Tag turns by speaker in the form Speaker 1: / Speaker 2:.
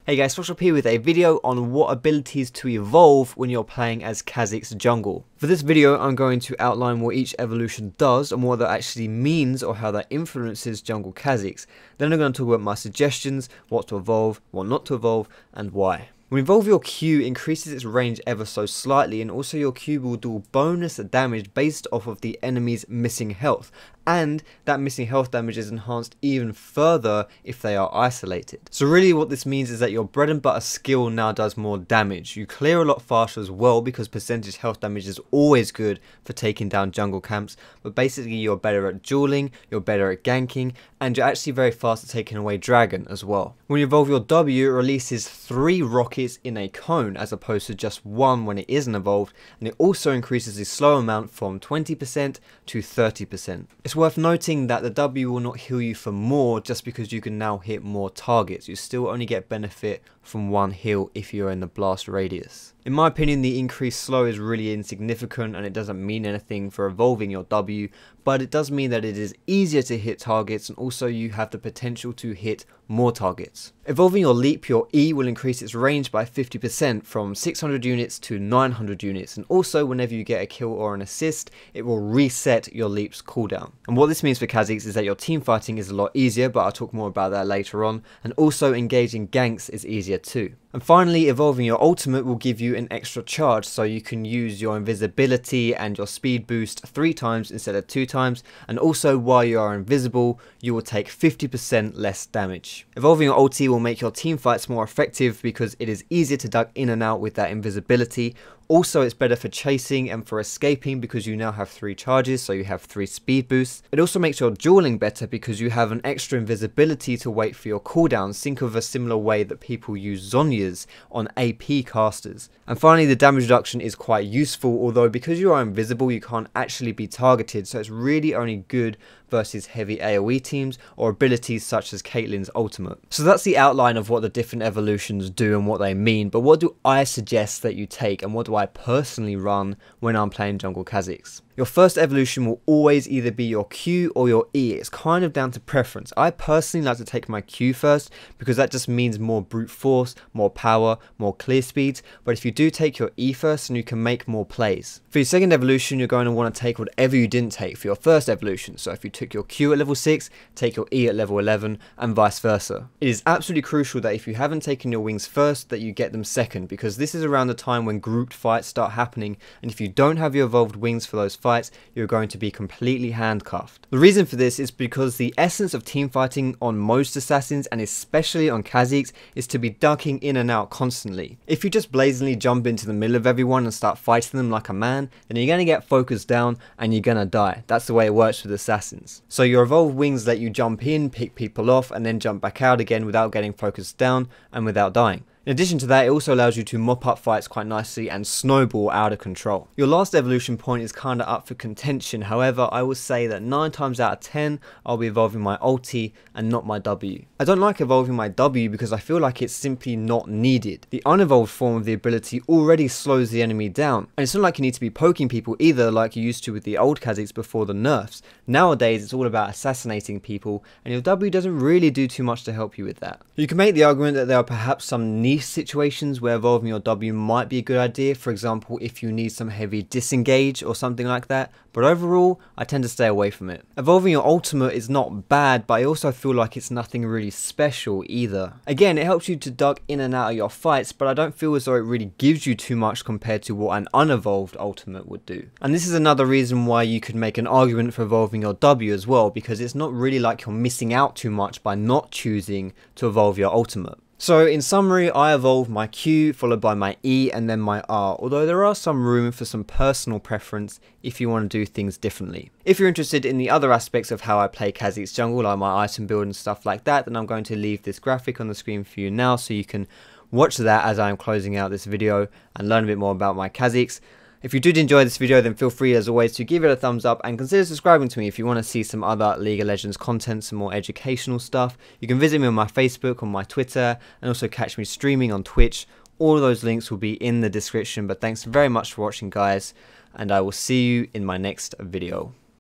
Speaker 1: Hey guys, Foxdrop here with a video on what abilities to evolve when you're playing as Kha'zix jungle. For this video, I'm going to outline what each evolution does and what that actually means or how that influences jungle Kha'zix. Then I'm going to talk about my suggestions, what to evolve, what not to evolve, and why. When you evolve your Q, increases its range ever so slightly, and also your Q will do bonus damage based off of the enemy's missing health, and that missing health damage is enhanced even further if they are isolated. So really what this means is that your bread and butter skill now does more damage. You clear a lot faster as well because percentage health damage is always good for taking down jungle camps, but basically you're better at dueling, you're better at ganking, and you're actually very fast at taking away dragon as well. When you evolve your W, it releases 3 rockets in a cone as opposed to just 1 when it isn't evolved, and it also increases the slow amount from 20% to 30%. It's worth noting that the W will not heal you for more just because you can now hit more targets. You still only get benefit from 1 heal if you're in the blast radius. In my opinion, the increased slow is really insignificant and it doesn't mean anything for evolving your W, but it does mean that it is easier to hit targets and also you have the potential to hit more targets. Evolving your leap, your E will increase its range by 50% from 600 units to 900 units, and also whenever you get a kill or an assist, it will reset your leap's cooldown. And what this means for Kha'Zix is that your team fighting is a lot easier, but I'll talk more about that later on, and also engaging ganks is easier too. And finally, evolving your ultimate will give you an extra charge, so you can use your invisibility and your speed boost 3 times instead of 2 times, and also while you are invisible, you will take 50% less damage. Evolving your ulti will make your team fights more effective because it is easier to duck in and out with that invisibility. Also, it's better for chasing and for escaping because you now have 3 charges, so you have 3 speed boosts. It also makes your dueling better because you have an extra invisibility to wait for your cooldowns. Think of a similar way that people use Zhonya's on AP casters. And finally, the damage reduction is quite useful, although because you are invisible, you can't actually be targeted, so it's really only good versus heavy AoE teams or abilities such as Caitlyn's ultimate. So that's the outline of what the different evolutions do and what they mean, but what do I suggest that you take and what do I personally run when I'm playing jungle Kha'Zix? Your first evolution will always either be your Q or your E. It's kind of down to preference. I personally like to take my Q first because that just means more brute force, more power, more clear speeds, but if you do take your E first, then you can make more plays. For your second evolution, you're going to want to take whatever you didn't take for your first evolution. So if you took your Q at level 6, take your E at level 11 and vice versa. It is absolutely crucial that if you haven't taken your wings first, that you get them second, because this is around the time when grouped fights start happening, and if you don't have your evolved wings for those fights, you're going to be completely handcuffed. The reason for this is because the essence of team fighting on most assassins, and especially on Kha'Zix, is to be ducking in and out constantly. If you just blazingly jump into the middle of everyone and start fighting them like a man, then you're going to get focused down and you're going to die. That's the way it works with assassins. So your evolved wings let you jump in, pick people off, and then jump back out again without getting focused down and without dying. In addition to that, it also allows you to mop up fights quite nicely and snowball out of control. Your last evolution point is kind of up for contention. However, I will say that 9 times out of 10, I'll be evolving my ulti and not my W. I don't like evolving my W because I feel like it's simply not needed. The unevolved form of the ability already slows the enemy down. And it's not like you need to be poking people either like you used to with the old Kha'Zix before the nerfs. Nowadays, it's all about assassinating people, and your W doesn't really do too much to help you with that. You can make the argument that there are perhaps some niche situations where evolving your W might be a good idea, for example if you need some heavy disengage or something like that, but overall I tend to stay away from it. Evolving your ultimate is not bad, but I also feel like it's nothing really special either. Again, it helps you to duck in and out of your fights, but I don't feel as though it really gives you too much compared to what an unevolved ultimate would do. And this is another reason why you could make an argument for evolving your W as well, because it's not really like you're missing out too much by not choosing to evolve your ultimate. So in summary, I evolved my Q followed by my E and then my R, although there are some room for some personal preference if you want to do things differently. If you're interested in the other aspects of how I play Kha'Zix jungle, like my item build and stuff like that, then I'm going to leave this graphic on the screen for you now so you can watch that as I'm closing out this video and learn a bit more about my Kha'Zix. If you did enjoy this video, then feel free as always to give it a thumbs up and consider subscribing to me if you want to see some other League of Legends content, some more educational stuff. You can visit me on my Facebook, on my Twitter, and also catch me streaming on Twitch. All of those links will be in the description, but thanks very much for watching guys, and I will see you in my next video.